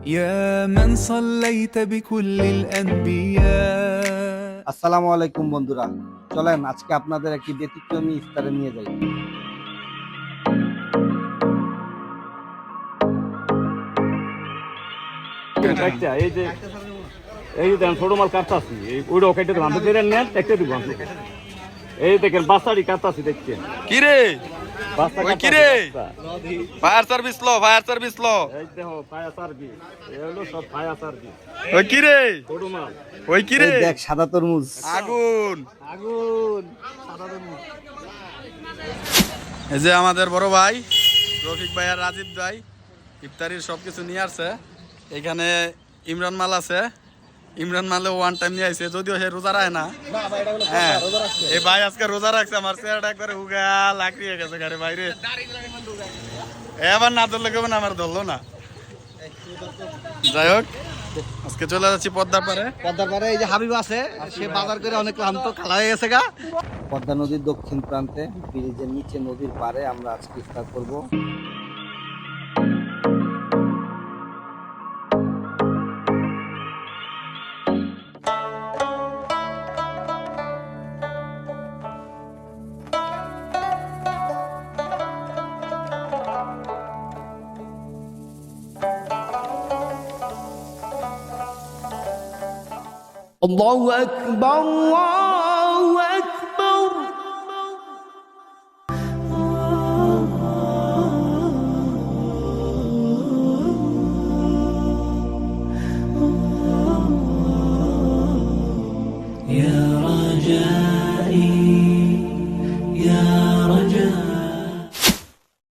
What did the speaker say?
يا من صليت بكل الأنبياء। আসসালামু আলাইকুম বন্ধুরা, চলেন আজকে আপনাদের একটি ব্যতিক্রমী ইফতারে নিয়ে যাই। ছোট মাল কাটতাছি, ওইটাও কেটে দেবো, আমি কেটে নেন একটা দিব। এই দেখেন বাচ্চাটি কাটতাছি, দেখছেন কি রে বাচ্চা ওই কি রে? ফায়ার সার্ভিস লো, ফায়ার সার্ভিস লো। এই দেখো ফায়ার সার্ভিস, এই হলো সব ফায়ার সার্ভিস। ওই কি রে? ছোট মাল ওই কি রে? এই দেখ সাদা তরমুজ, আগুন। আগুন সাদা তরমুজ। এই যে আমাদের বড় ভাই রফিক ভাই আর রাজীব ভাই ইফতারির সবকিছু নিয়ে আসছে। এখানে ইমরান মাল আছে, ইমরান মালে ওয়ান টাইম নিয়ে আসছে, যদিও সে রোজা রাখে না। হ্যাঁ, এই ভাই আজকে রোজা রাখছে। আমার চেহারাটা একবারে উগা লাকড়িয়ে গেছে গাড়ি বাইরে। এবার না ধরলে কেমন, আমার ধরলো না। যাই হোক, আজকে চলে যাচ্ছি পদ্মার পারে। পদ্মার পারে এই যে হাবিব আছে, সে বাজার করে অনেক ক্লান্ত, খালা হয়ে গেছে গা। পদ্মা নদীর দক্ষিণ প্রান্তে ব্রিজের নিচে নদীর পারে আমরা আজকে ইফতার করব। الله أكبر الله